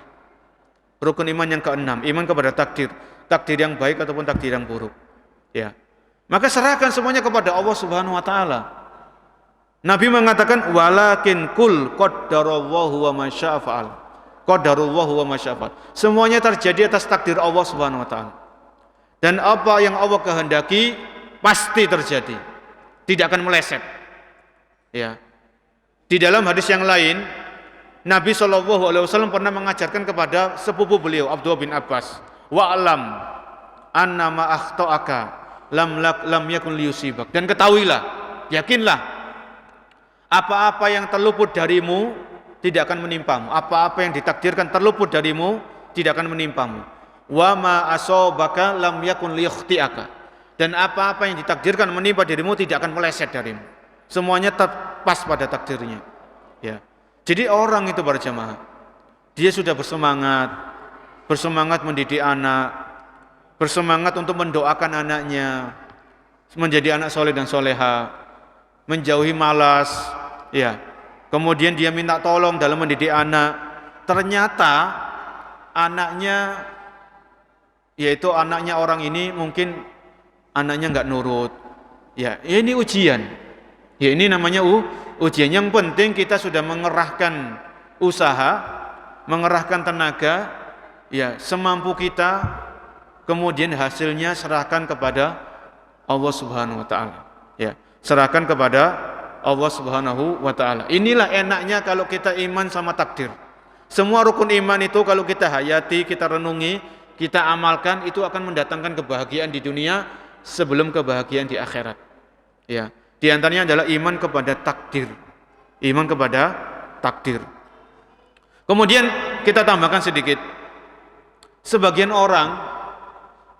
Rukun iman yang keenam, iman kepada takdir. Takdir yang baik ataupun takdir yang buruk. Ya. Maka serahkan semuanya kepada Allah Subhanahu wa taala. Nabi mengatakan walakin kul qaddarallahu wa ma syaa fa'al. Qaddarallahu wa ma syaa fa'al. Semuanya terjadi atas takdir Allah Subhanahu wa taala. Dan apa yang Allah kehendaki pasti terjadi. Tidak akan meleset. Ya. Di dalam hadis yang lain, Nabi SAW pernah mengajarkan kepada sepupu beliau Abdullah bin Abbas, wa'lam anna ma akhta'aka lam yakun liyusibak. Dan ketahuilah, yakinlah, apa-apa yang terluput darimu tidak akan menimpamu. Apa-apa yang ditakdirkan terluput darimu tidak akan menimpamu. Wa ma asabaka lam yakun liyukhti'aka. Dan apa-apa yang ditakdirkan menimpa dirimu tidak akan meleset darimu. Semuanya pas pada takdirnya. Ya. Jadi orang itu berjamaah, dia sudah bersemangat mendidik anak, bersemangat untuk mendoakan anaknya menjadi anak soleh dan soleha, menjauhi malas, ya. kemudian dia minta tolong dalam mendidik anak, ternyata anaknya, yaitu anaknya orang ini mungkin anaknya nggak nurut. Ya, ini ujian. Ya, ini namanya ujian. Yang penting kita sudah mengerahkan usaha, mengerahkan tenaga, ya semampu kita, kemudian hasilnya serahkan kepada Allah Subhanahu wa taala. Ya, serahkan kepada Allah Subhanahu wa taala. Inilah enaknya kalau kita iman sama takdir. Semua rukun iman itu kalau kita hayati, kita renungi, kita amalkan, itu akan mendatangkan kebahagiaan di dunia sebelum kebahagiaan di akhirat. Ya, di antaranya adalah iman kepada takdir. Iman kepada takdir. Kemudian kita tambahkan sedikit. Sebagian orang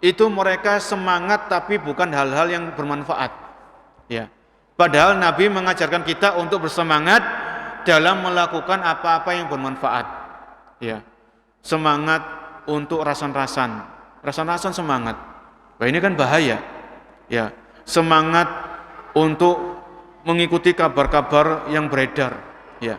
itu mereka semangat tapi bukan hal-hal yang bermanfaat. Ya. Padahal Nabi mengajarkan kita untuk bersemangat dalam melakukan apa-apa yang bermanfaat. Ya. Semangat untuk rasan-rasan. Rasan-rasan semangat. Wah, ini kan bahaya. Ya. Semangat untuk mengikuti kabar-kabar yang beredar. Ya.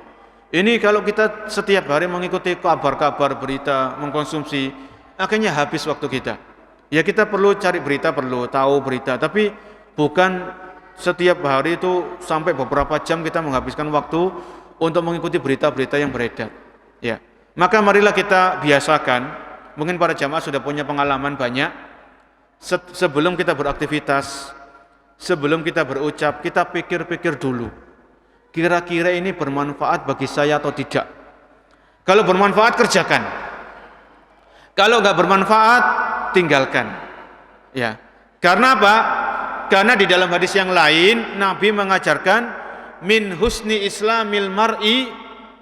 Ini kalau kita setiap hari mengikuti kabar-kabar, berita, mengkonsumsi, akhirnya habis waktu kita. Ya, kita perlu cari berita, perlu tahu berita, tapi bukan setiap hari itu sampai beberapa jam kita menghabiskan waktu untuk mengikuti berita-berita yang beredar. Ya. Maka marilah kita biasakan, mungkin para jamaah sudah punya pengalaman banyak, sebelum kita beraktivitas, sebelum kita berucap, kita pikir-pikir dulu. Kira-kira ini bermanfaat bagi saya atau tidak? Kalau bermanfaat, kerjakan. Kalau enggak bermanfaat, tinggalkan. Ya. Karena apa? Karena di dalam hadis yang lain Nabi mengajarkan min husni islamil mar'i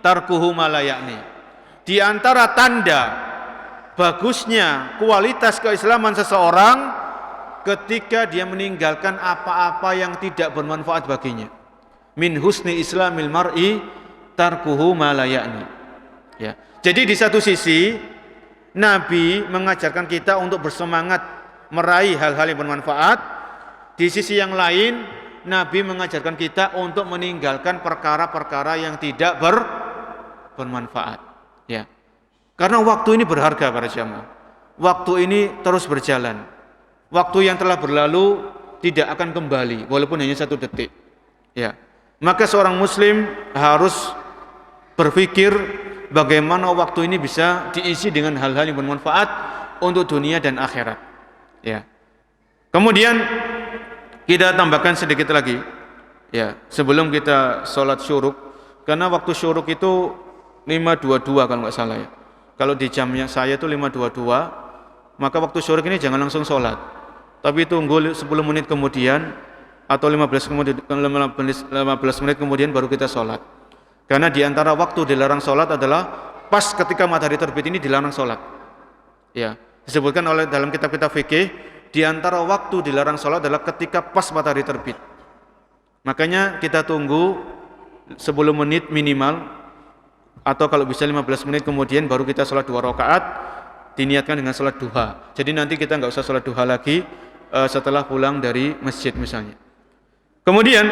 tarkuhu ma la ya'ni. Di antara tanda bagusnya kualitas keislaman seseorang ketika dia meninggalkan apa-apa yang tidak bermanfaat baginya. Min husni islamil mar'i tarkuhu ma la ya'ni. Ya. Jadi di satu sisi Nabi mengajarkan kita untuk bersemangat meraih hal-hal yang bermanfaat. Di sisi yang lain, Nabi mengajarkan kita untuk meninggalkan perkara-perkara yang tidak bermanfaat. Ya. Karena waktu ini berharga para jamaah. Waktu ini terus berjalan. Waktu yang telah berlalu tidak akan kembali, walaupun hanya 1 detik. Ya. Maka seorang muslim harus berpikir bagaimana waktu ini bisa diisi dengan hal-hal yang bermanfaat untuk dunia dan akhirat. Ya. Kemudian kita tambahkan sedikit lagi. Ya, sebelum kita sholat syuruk, karena waktu syuruk itu 5.22 kalau nggak salah ya. Kalau di jamnya saya itu 5.22, maka waktu syuruk ini jangan langsung sholat, tapi tunggu 10 menit kemudian atau 15 menit kemudian baru kita sholat. Karena di antara waktu dilarang sholat adalah pas ketika matahari terbit, ini dilarang sholat. Ya, disebutkan oleh dalam kitab-kitab fikih, di antara waktu dilarang sholat adalah ketika pas matahari terbit. Makanya kita tunggu 10 menit minimal, atau kalau bisa 15 menit kemudian baru kita sholat 2 rakaat, diniatkan dengan sholat duha. Jadi nanti kita nggak usah sholat duha lagi setelah pulang dari masjid misalnya. Kemudian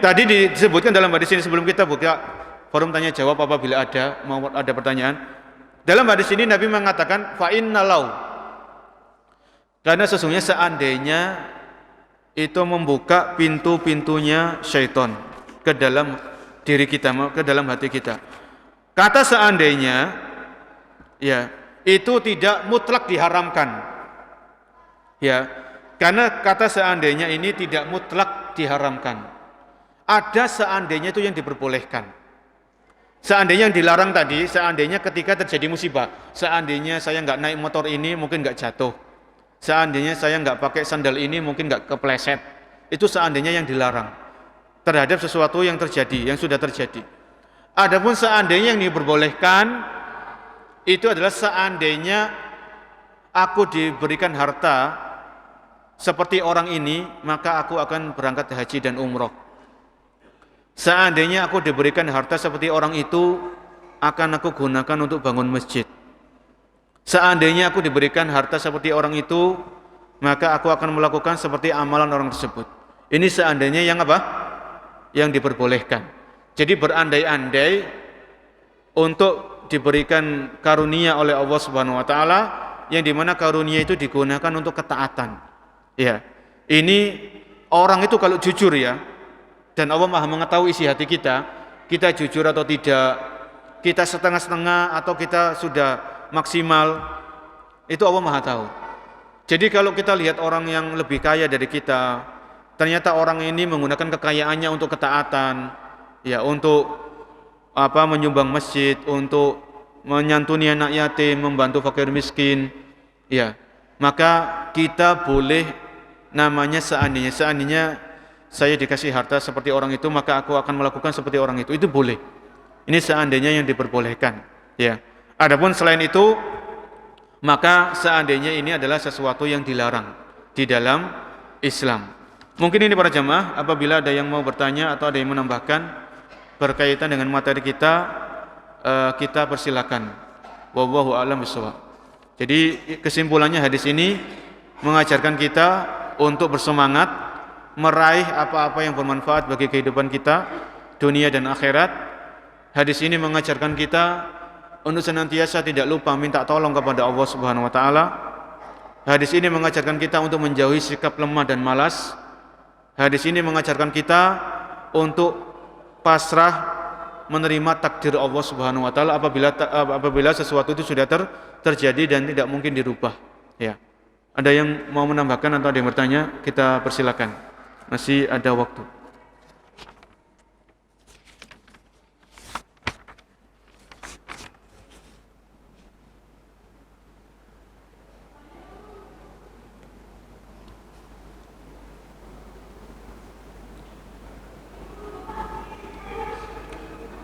tadi disebutkan dalam hadis ini, sebelum kita buka forum tanya jawab apabila ada pertanyaan, dalam hadis ini Nabi mengatakan fa innalau, karena sesungguhnya seandainya itu membuka pintu-pintunya syaitan ke dalam diri kita, ke dalam hati kita. Kata seandainya, ya, itu tidak mutlak diharamkan. Ya, karena kata seandainya ini tidak mutlak diharamkan. Ada seandainya itu yang diperbolehkan. Seandainya yang dilarang tadi, seandainya ketika terjadi musibah, seandainya saya nggak naik motor ini mungkin nggak jatuh, seandainya saya nggak pakai sandal ini mungkin nggak kepleset. Itu seandainya yang dilarang terhadap sesuatu yang terjadi, yang sudah terjadi. Adapun seandainya yang diperbolehkan itu adalah seandainya aku diberikan harta seperti orang ini, maka aku akan berangkat haji dan umroh. Seandainya aku diberikan harta seperti orang itu, akan aku gunakan untuk bangun masjid. Seandainya aku diberikan harta seperti orang itu, maka aku akan melakukan seperti amalan orang tersebut. Ini seandainya yang apa? Yang diperbolehkan. Jadi berandai-andai untuk diberikan karunia oleh Allah Subhanahu wa taala, yang dimana karunia itu digunakan untuk ketaatan. Ya. Ini orang itu kalau jujur ya, dan Allah Maha mengetahui isi hati kita jujur atau tidak, kita setengah-setengah atau kita sudah maksimal, itu Allah Maha tahu. Jadi kalau kita lihat orang yang lebih kaya dari kita, ternyata orang ini menggunakan kekayaannya untuk ketaatan, ya, untuk menyumbang masjid, untuk menyantuni anak yatim, membantu fakir miskin, ya, maka kita boleh namanya seandainya saya dikasih harta seperti orang itu, maka aku akan melakukan seperti orang itu boleh. Ini seandainya yang diperbolehkan, ya. Adapun selain itu, maka seandainya ini adalah sesuatu yang dilarang di dalam Islam. Mungkin ini para jamaah, apabila ada yang mau bertanya atau ada yang menambahkan berkaitan dengan materi kita persilakan. Wallahu a'lam bishawab. Jadi kesimpulannya hadis ini mengajarkan kita untuk bersemangat meraih apa-apa yang bermanfaat bagi kehidupan kita dunia dan akhirat. Hadis ini mengajarkan kita untuk senantiasa tidak lupa minta tolong kepada Allah Subhanahu wa taala. Hadis ini mengajarkan kita untuk menjauhi sikap lemah dan malas. Hadis ini mengajarkan kita untuk pasrah menerima takdir Allah Subhanahu wa taala apabila sesuatu itu sudah terjadi dan tidak mungkin dirubah, ya. Ada yang mau menambahkan atau ada yang bertanya? Kita persilakan. Masih ada waktu.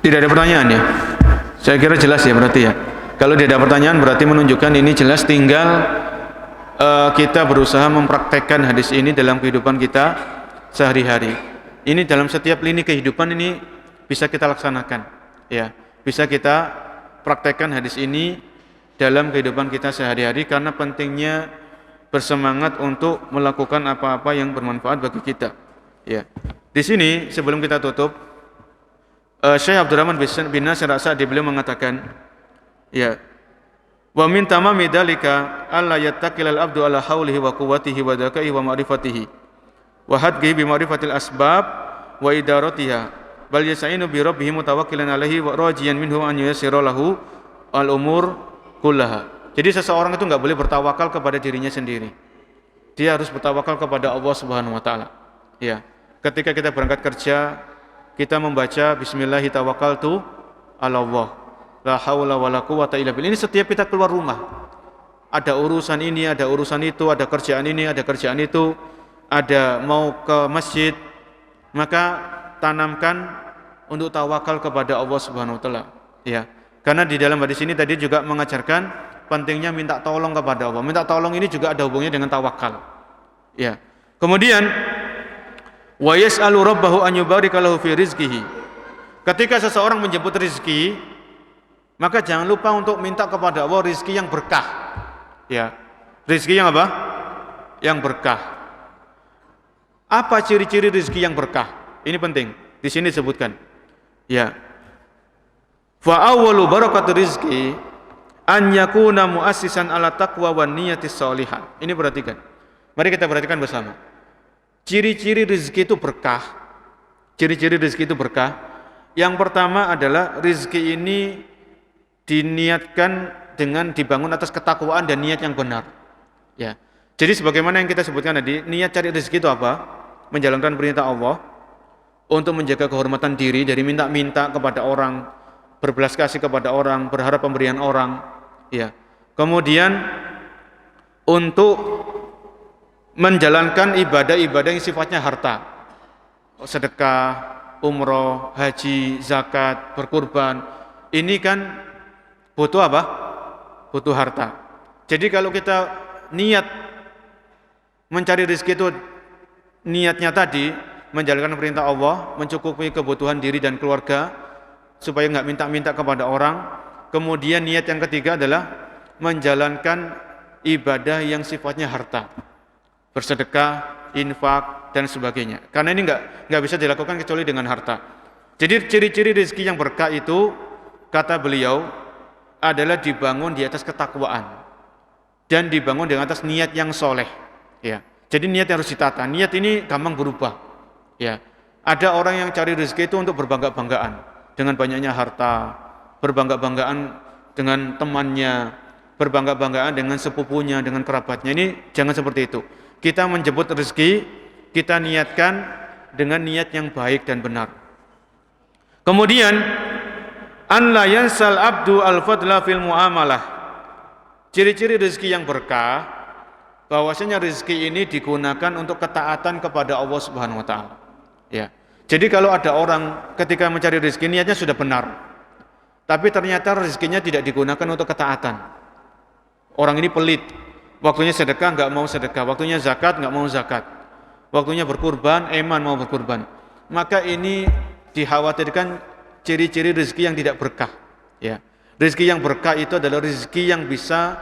Tidak ada pertanyaan ya? Saya kira jelas ya berarti ya. Kalau tidak ada pertanyaan berarti menunjukkan ini jelas, tinggal kita berusaha mempraktekkan hadis ini dalam kehidupan kita sehari-hari. Ini dalam setiap lini kehidupan ini bisa kita laksanakan, ya. Bisa kita praktekkan hadis ini dalam kehidupan kita sehari-hari karena pentingnya bersemangat untuk melakukan apa-apa yang bermanfaat bagi kita, ya. Di sini sebelum kita tutup, Syekh Abdurrahman bin Nasir As-Sa'di beliau mengatakan, ya, wa min tamami dzalika alla yattaqilal abdu ala haulihi wa quwwatihi wa dzakaihi wa ma'rifatihi wa hadgihi bi ma'rifatil asbab wa idaratiha bal yas'inu bi rabbih mutawakkilan alaihi wa rajiyan minhu an yuyassira lahu al umur kullaha. Jadi seseorang itu enggak boleh bertawakal kepada dirinya sendiri. Dia harus bertawakal kepada Allah Subhanahu wa taala. Ya. Ketika kita berangkat kerja, kita membaca bismillahi tawakkaltu 'ala Allah. La haula wala quwata illa billah. Ini setiap kita keluar rumah. Ada urusan ini, ada urusan itu, ada kerjaan ini, ada kerjaan itu, ada mau ke masjid, maka tanamkan untuk tawakal kepada Allah Subhanahu wa taala, ya. Karena di dalam hadis ini tadi juga mengajarkan pentingnya minta tolong kepada Allah. Minta tolong ini juga ada hubungannya dengan tawakal. Ya. Kemudian wa yas'alu rabbahu an yubarika lahu fi rizqihi. Ketika seseorang menjemput rezeki, maka jangan lupa untuk minta kepada Allah rezeki yang berkah. Ya. Rezeki yang apa? Yang berkah. Apa ciri-ciri rezeki yang berkah? Ini penting. Di sini disebutkan. Ya. Fa awwalu barakatir rizqi an yakuna muassisan ala taqwa wan niyatis shalihah. Ini perhatikan. Mari kita perhatikan bersama. Ciri-ciri rezeki itu berkah. Ciri-ciri rezeki itu berkah. Yang pertama adalah rezeki ini diniatkan dengan dibangun atas ketakwaan dan niat yang benar. Ya. Jadi sebagaimana yang kita sebutkan tadi, niat cari rezeki itu apa? Menjalankan perintah Allah, untuk menjaga kehormatan diri dari minta-minta kepada orang, berbelas kasih kepada orang, berharap pemberian orang. Ya. Kemudian untuk menjalankan ibadah-ibadah yang sifatnya harta, sedekah, umroh, haji, zakat, berkurban, ini kan butuh apa? Butuh harta. Jadi kalau kita niat mencari rezeki itu, niatnya tadi menjalankan perintah Allah, mencukupi kebutuhan diri dan keluarga supaya nggak minta-minta kepada orang. Kemudian niat yang ketiga adalah menjalankan ibadah yang sifatnya harta, bersedekah, infak dan sebagainya. Karena ini nggak bisa dilakukan kecuali dengan harta. Jadi ciri-ciri rezeki yang berkah itu, kata beliau, adalah dibangun di atas ketakwaan dan dibangun dengan atas niat yang soleh. Ya. Jadi niat yang harus ditata. Niat ini gampang berubah. Ya. Ada orang yang cari rezeki itu untuk berbangga-banggaan dengan banyaknya harta, berbangga-banggaan dengan temannya, berbangga-banggaan dengan sepupunya, dengan kerabatnya. Ini jangan seperti itu. Kita menjemput rezeki, kita niatkan dengan niat yang baik dan benar. Kemudian an la yansal abdu al-fadla fil muamalah. Ciri-ciri rezeki yang berkah, bahwasanya rezeki ini digunakan untuk ketaatan kepada Allah Subhanahu wa taala. Ya. Jadi kalau ada orang ketika mencari rezeki niatnya sudah benar, tapi ternyata rezekinya tidak digunakan untuk ketaatan. Orang ini pelit, waktunya sedekah nggak mau sedekah, waktunya zakat nggak mau zakat, waktunya berkurban eman mau berkurban. Maka ini dikhawatirkan ciri-ciri rezeki yang tidak berkah. Ya. Rezeki yang berkah itu adalah rezeki yang bisa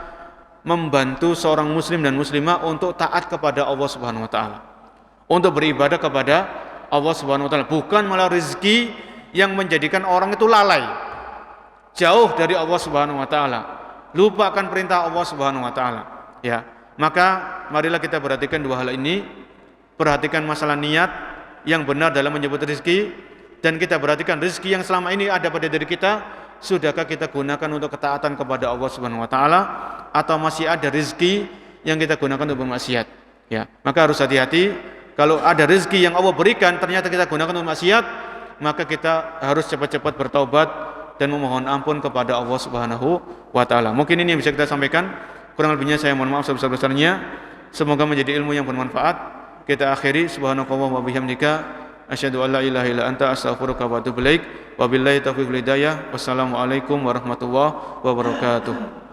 membantu seorang muslim dan muslimah untuk taat kepada Allah Subhanahu wa taala, untuk beribadah kepada Allah Subhanahu wa taala, bukan malah rezeki yang menjadikan orang itu lalai, jauh dari Allah Subhanahu wa taala, lupa akan perintah Allah Subhanahu wa taala. Ya. Maka marilah kita perhatikan dua hal ini. Perhatikan masalah niat yang benar dalam menyebut rezeki, dan kita perhatikan rezeki yang selama ini ada pada diri kita, sudahkah kita gunakan untuk ketaatan kepada Allah Subhanahu wa taala, atau masih ada rezeki yang kita gunakan untuk bermaksiat. Ya, maka harus hati-hati. Kalau ada rezeki yang Allah berikan ternyata kita gunakan untuk maksiat, maka kita harus cepat-cepat bertaubat dan memohon ampun kepada Allah Subhanahu wa taala. Mungkin ini yang bisa kita sampaikan. Kurang lebihnya saya mohon maaf sebesar-besarnya. Semoga menjadi ilmu yang bermanfaat. Kita akhiri, subhanakallah wa bihamdika asyhadu an la ilaha illa anta astaghfiruka wa atubu ilaik. Wabillahi taufiq wal hidayah. Wassalamualaikum warahmatullahi wabarakatuh.